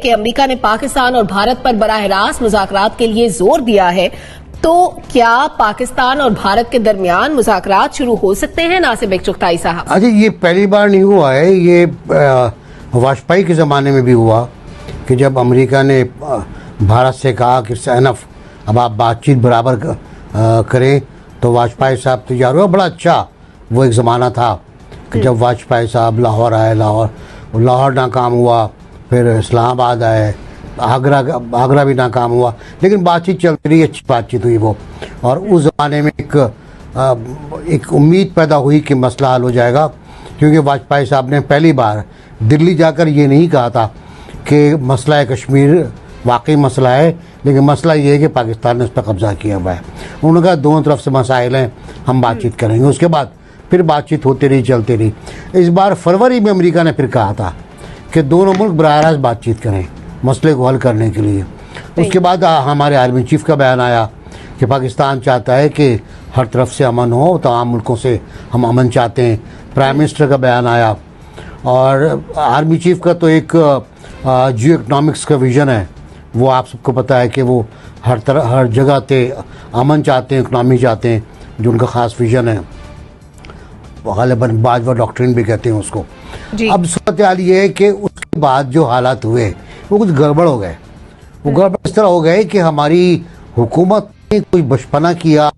कि अमेरिका ने पाकिस्तान और भारत पर बराह रास्त मुज़ाकरात के लिए जोर दिया है, तो क्या पाकिस्तान और भारत के दरमियान मुज़ाकरात शुरू हो सकते हैं? नासिब चुगताई साहब, अरे ये पहली बार नहीं हुआ है, ये वाजपेयी के ज़माने में भी हुआ कि जब अमेरिका ने भारत से कहा कि एनफ, अब आप बातचीत बराबर करें, तो वाजपेयी साहब तैयार हुआ। बड़ा अच्छा वो एक ज़माना था कि जब वाजपेयी साहब लाहौर आए, लाहौर नाकाम हुआ, फिर इस्लामाबाद आए, आगरा भी नाकाम हुआ, लेकिन बातचीत चलती रही, अच्छी बातचीत हुई वो। और उस ज़माने में एक उम्मीद पैदा हुई कि मसला हल हो जाएगा, क्योंकि वाजपेयी साहब ने पहली बार दिल्ली जाकर ये नहीं कहा था कि मसला कश्मीर वाकई मसला है, लेकिन मसला ये है कि पाकिस्तान ने उस पर कब्जा किया हुआ है। उन्होंने कहा दोनों तरफ से मसाइल हैं, हम बातचीत करेंगे। उसके बाद फिर बातचीत होती रही, चलती रही। इस बार फरवरी में अमेरिका ने फिर कहा था कि दोनों मुल्क बराह रास्त बातचीत करें मसले को हल करने के लिए। उसके बाद हमारे आर्मी चीफ का बयान आया कि पाकिस्तान चाहता है कि हर तरफ से अमन हो, तमाम मुल्कों से हम अमन चाहते हैं। प्राइम मिनिस्टर का बयान आया, और आर्मी चीफ का तो एक जियो इकनॉमिक्स का विज़न है, वो आप सबको पता है कि वो हर जगह पे अमन चाहते हैं, इकनॉमी चाहते हैं, जो उनका ख़ास विज़न है। गालिबन बाजवा डॉक्ट्रिन भी कहते हैं उसको। अब सूरत हाल ये है कि उसके बाद जो हालात हुए वो कुछ गड़बड़ हो गए। वो गड़बड़ इस तरह हो गए कि हमारी हुकूमत ने कोई बचपना किया,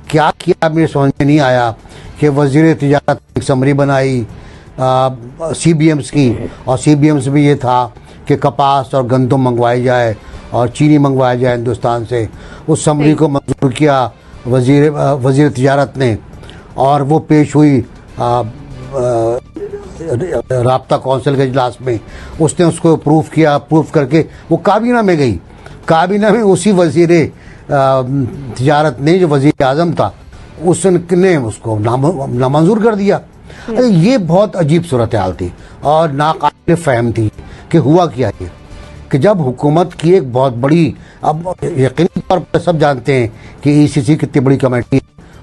क्या किया मेरे समझ में नहीं आया, कि वज़ीर तिजारत एक समरी बनाई CBMs की, और CBMs में ये था कि कपास और गंदम मंगवाई जाए और चीनी मंगवाया जाए हिंदुस्तान से। उस समरी को मंजूर किया वज़ीर तिजारत ने, और वो पेश हुई राब्ता कौंसिल के इजलास में। उसने उसको अप्रूव किया, अप्रूव करके वो काबीना में गई। काबीना में उसी वज़ीर तिजारत ने, जो वज़ीर आज़म था, उसने उसको नामंजूर कर दिया। अरे ये बहुत अजीब सूरत हाल थी और नाकाबिल फ़हम थी कि हुआ क्या ये, कि जब हुकूमत की एक बहुत बड़ी, अब यकीनी तौर पर सब जानते हैं कि ECC कितनी बड़ी कमेटी है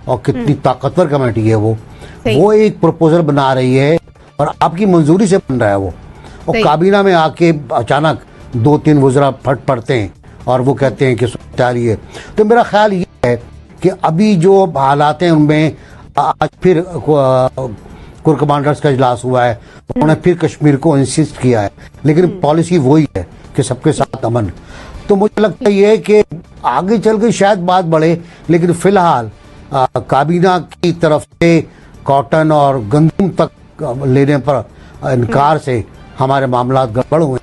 और कितनी ताकतवर कमेटी है। वो एक प्रपोजल बना रही है और आपकी मंजूरी से बन रहा है वो, और काबीना में आके अचानक 2-3 वज़रा फट पड़ते हैं और वो कहते हैं कि सुधारी है। तो मेरा ख्याल ये है कि अभी जो हालात हैं उनमें आज फिर कोर कमांडर्स का इजलास हुआ है, उन्होंने फिर कश्मीर को इंसिस्ट किया है, लेकिन पॉलिसी वही है कि सबके साथ अमन। तो मुझे लगता है ये कि आगे चल के शायद बात बढ़े, लेकिन फिलहाल काबीना की तरफ से कॉटन और गंदम तक लेने पर इनकार से हमारे मामला गड़बड़ हुए।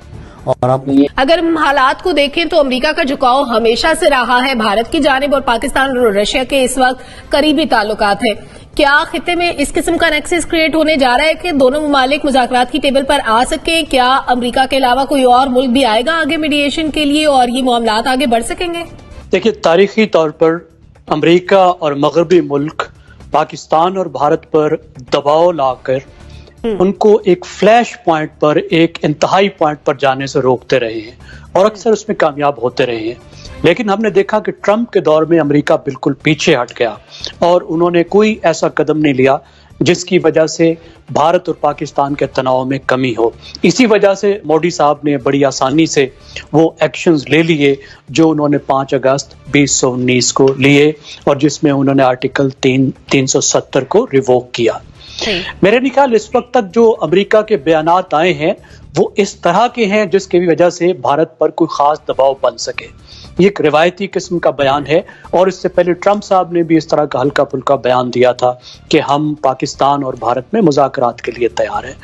और अब अगर हम हालात को देखें तो अमेरिका का झुकाव हमेशा से रहा है भारत की जानिब, और पाकिस्तान और रशिया के इस वक्त करीबी ताल्लुकात हैं। क्या खित्ते में इस किस्म का नेक्सस क्रिएट होने जा रहा है कि दोनों ममालिक मुज़ाकरात की टेबल पर आ सके? क्या अमेरिका के अलावा कोई और मुल्क भी आएगा आगे मीडिएशन के लिए और ये मामलात आगे बढ़ सकेंगे? देखिए, तारीखी तौर पर अमेरिका और मगरबी मुल्क पाकिस्तान और भारत पर दबाव लाकर उनको एक फ्लैश पॉइंट पर, एक इंतहाई पॉइंट पर जाने से रोकते रहे हैं और अक्सर उसमें कामयाब होते रहे हैं। लेकिन हमने देखा कि ट्रंप के दौर में अमेरिका बिल्कुल पीछे हट गया और उन्होंने कोई ऐसा कदम नहीं लिया जिसकी वजह से भारत और पाकिस्तान के तनाव में कमी हो। इसी वजह से मोदी साहब ने बड़ी आसानी से वो एक्शंस ले लिए जो उन्होंने 5 अगस्त 2019 को लिए, और जिसमें उन्होंने आर्टिकल 370 को रिवोक किया। मेरे ख्याल इस वक्त तक जो अमेरिका के बयानात आए हैं वो इस तरह के हैं जिसकी वजह से भारत पर कोई खास दबाव बन सके। ये एक रिवायती किस्म का बयान है, और इससे पहले ट्रंप साहब ने भी इस तरह का हल्का फुल्का बयान दिया था कि हम पाकिस्तान और भारत में मुज़ाकरात के लिए तैयार हैं।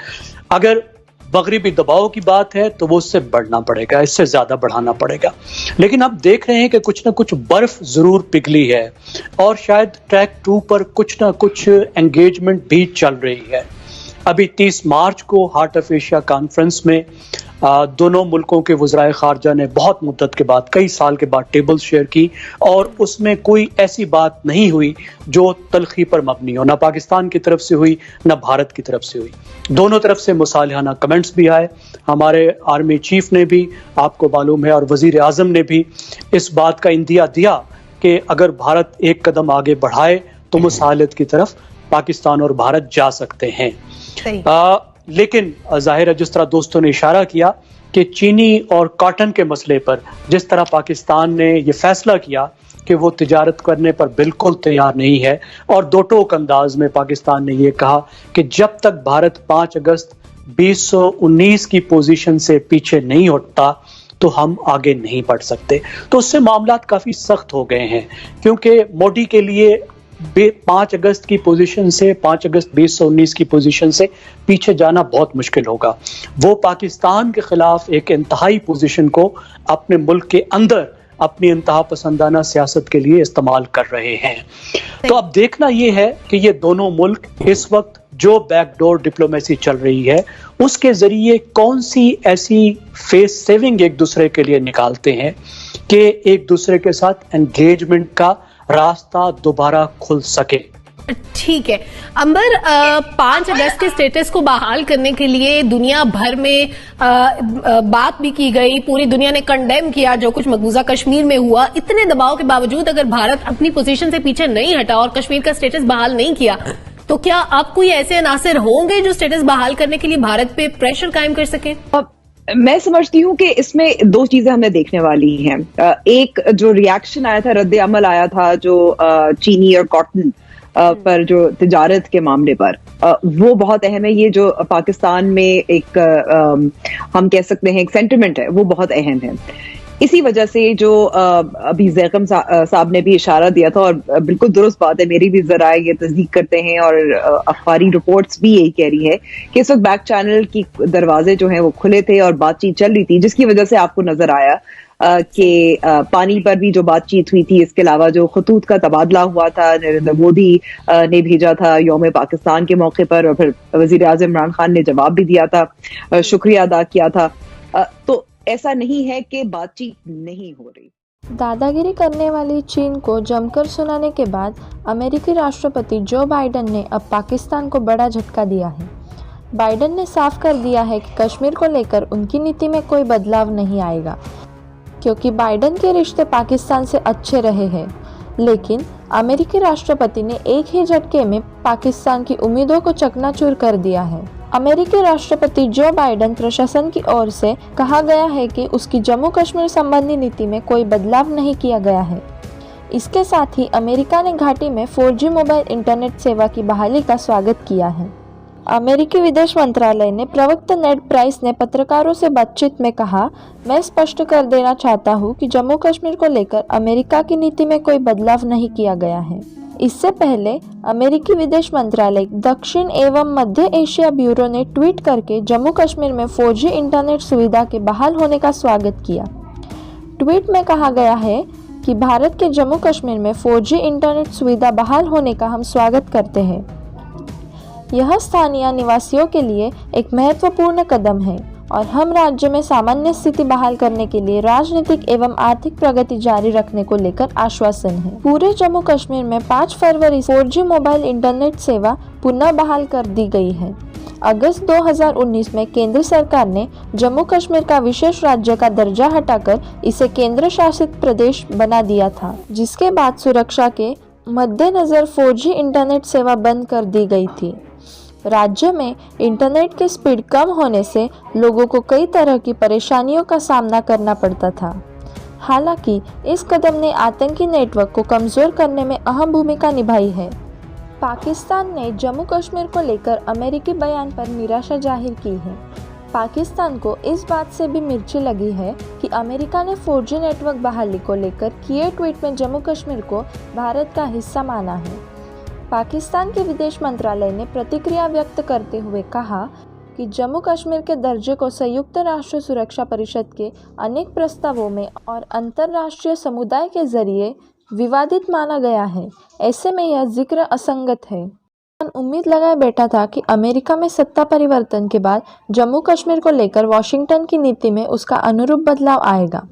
अगर मगरिबी दबाव की बात है तो वो उससे बढ़ना पड़ेगा, इससे ज्यादा बढ़ाना पड़ेगा। लेकिन अब देख रहे हैं कि कुछ ना कुछ बर्फ जरूर पिघली है और शायद ट्रैक 2 पर कुछ ना कुछ एंगेजमेंट भी चल रही है। अभी 30 मार्च को हार्ट ऑफ एशिया कॉन्फ्रेंस में दोनों मुल्कों के वज़राए खारजा ने बहुत मुद्दत के बाद, कई साल के बाद टेबल शेयर की, और उसमें कोई ऐसी बात नहीं हुई जो तलखी पर मबनी हो, ना पाकिस्तान की तरफ से हुई ना भारत की तरफ से हुई। दोनों तरफ से मुसालिहाना कमेंट्स भी आए। हमारे आर्मी चीफ ने भी, आपको मालूम है, और वज़ीर आज़म ने भी इस बात का इंदिया दिया कि अगर भारत एक कदम आगे बढ़ाए तो मुसालत की तरफ पाकिस्तान और भारत जा सकते हैं। लेकिन जाहिर है, जिस तरह दोस्तों ने इशारा किया कि चीनी और कॉटन के मसले पर जिस तरह पाकिस्तान ने ये फैसला किया कि वो तिजारत करने पर बिल्कुल तैयार नहीं है, और दो टोक अंदाज में पाकिस्तान ने ये कहा कि जब तक भारत 5 अगस्त 2019 की पोजीशन से पीछे नहीं हटता तो हम आगे नहीं बढ़ सकते। तो उससे मामलात काफ़ी सख्त हो गए हैं, क्योंकि मोदी के लिए 5 अगस्त की पोजीशन से 5 अगस्त 2019 की पोजीशन से पीछे जाना बहुत मुश्किल होगा। वो पाकिस्तान के खिलाफ एक इंतहाई पोजीशन को अपने मुल्क के अंदर अपनी इंतहा पसंदाना सियासत के लिए इस्तेमाल कर रहे हैं। तो अब देखना ये है कि ये दोनों मुल्क इस वक्त जो बैकडोर डिप्लोमेसी चल रही है उसके जरिए कौन सी ऐसी फेस सेविंग एक दूसरे के लिए निकालते हैं कि एक दूसरे के साथ एंगेजमेंट का रास्ता दोबारा खुल सके। ठीक है अंबर, 5 अगस्त के स्टेटस को बहाल करने के लिए दुनिया भर में बात भी की गई, पूरी दुनिया ने कंडेम किया जो कुछ मकबूजा कश्मीर में हुआ। इतने दबाव के बावजूद अगर भारत अपनी पोजीशन से पीछे नहीं हटा और कश्मीर का स्टेटस बहाल नहीं किया, तो क्या अब कोई ऐसे अनासर होंगे जो स्टेटस बहाल करने के लिए भारत पे प्रेशर कायम कर सके? मैं समझती हूँ कि इसमें दो चीजें हमें देखने वाली हैं। एक जो रिएक्शन आया था, रद्द अमल आया था जो चीनी और कॉटन पर जो तिजारत के मामले पर, वो बहुत अहम है। ये जो पाकिस्तान में एक हम कह सकते हैं एक सेंटिमेंट है, वो बहुत अहम है। इसी वजह से जो अभी ज़ैकम साहब ने भी इशारा दिया था, और बिल्कुल दुरुस्त बात है, मेरी भी जराए ये तस्दीक करते हैं और अखबारी रिपोर्ट्स भी यही कह रही है कि इस वक्त बैक चैनल की दरवाजे जो हैं वो खुले थे और बातचीत चल रही थी, जिसकी वजह से आपको नजर आया कि पानी पर भी जो बातचीत हुई थी। इसके अलावा जो खतूत का तबादला हुआ था, नरेंद्र मोदी ने भेजा था यौम पाकिस्तान के मौके पर, और फिर वजीर आज़म इमरान खान ने जवाब भी दिया था, शुक्रिया अदा किया था। तो ऐसा नहीं है कि बातचीत नहीं हो रही। दादागिरी करने वाली चीन को जमकर सुनाने के बाद अमेरिकी राष्ट्रपति जो बाइडेन ने अब पाकिस्तान को बड़ा झटका दिया है। बाइडेन ने साफ कर दिया है कि कश्मीर को लेकर उनकी नीति में कोई बदलाव नहीं आएगा, क्योंकि बाइडेन के रिश्ते पाकिस्तान से अच्छे रहे हैं। लेकिन अमेरिकी राष्ट्रपति ने एक ही झटके में पाकिस्तान की उम्मीदों को चकनाचूर कर दिया है। अमेरिकी राष्ट्रपति जो बाइडेन प्रशासन की ओर से कहा गया है कि उसकी जम्मू कश्मीर संबंधी नीति में कोई बदलाव नहीं किया गया है। इसके साथ ही अमेरिका ने घाटी में 4G मोबाइल इंटरनेट सेवा की बहाली का स्वागत किया है। अमेरिकी विदेश मंत्रालय ने प्रवक्ता नेड प्राइस ने पत्रकारों से बातचीत में कहा, मैं स्पष्ट कर देना चाहता हूं कि जम्मू कश्मीर को लेकर अमेरिका की नीति में कोई बदलाव नहीं किया गया है। इससे पहले अमेरिकी विदेश मंत्रालय दक्षिण एवं मध्य एशिया ब्यूरो ने ट्वीट करके जम्मू कश्मीर में 4G इंटरनेट सुविधा के बहाल होने का स्वागत किया। ट्वीट में कहा गया है कि भारत के जम्मू कश्मीर में 4G इंटरनेट सुविधा बहाल होने का हम स्वागत करते हैं। यह स्थानीय निवासियों के लिए एक महत्वपूर्ण कदम है और हम राज्य में सामान्य स्थिति बहाल करने के लिए राजनीतिक एवं आर्थिक प्रगति जारी रखने को लेकर आश्वासन है। पूरे जम्मू कश्मीर में 5 फरवरी 4G मोबाइल इंटरनेट सेवा पुनः बहाल कर दी गई है। अगस्त 2019 में केंद्र सरकार ने जम्मू कश्मीर का विशेष राज्य का दर्जा हटाकर इसे केंद्र शासित प्रदेश बना दिया था, जिसके बाद सुरक्षा के मद्देनजर 4G इंटरनेट सेवा बंद कर दी गई थी। राज्य में इंटरनेट की स्पीड कम होने से लोगों को कई तरह की परेशानियों का सामना करना पड़ता था। हालांकि इस कदम ने आतंकी नेटवर्क को कमज़ोर करने में अहम भूमिका निभाई है। पाकिस्तान ने जम्मू कश्मीर को लेकर अमेरिकी बयान पर निराशा जाहिर की है। पाकिस्तान को इस बात से भी मिर्ची लगी है कि अमेरिका ने 4G नेटवर्क बहाली को लेकर किए ट्वीट में जम्मू कश्मीर को भारत का हिस्सा माना है। पाकिस्तान के विदेश मंत्रालय ने प्रतिक्रिया व्यक्त करते हुए कहा कि जम्मू कश्मीर के दर्जे को संयुक्त राष्ट्र सुरक्षा परिषद के अनेक प्रस्तावों में और अंतर्राष्ट्रीय समुदाय के जरिए विवादित माना गया है। ऐसे में यह जिक्र असंगत है। उम्मीद लगाए बैठा था कि अमेरिका में सत्ता परिवर्तन के बाद जम्मू कश्मीर को लेकर वॉशिंगटन की नीति में उसका अनुरूप बदलाव आएगा।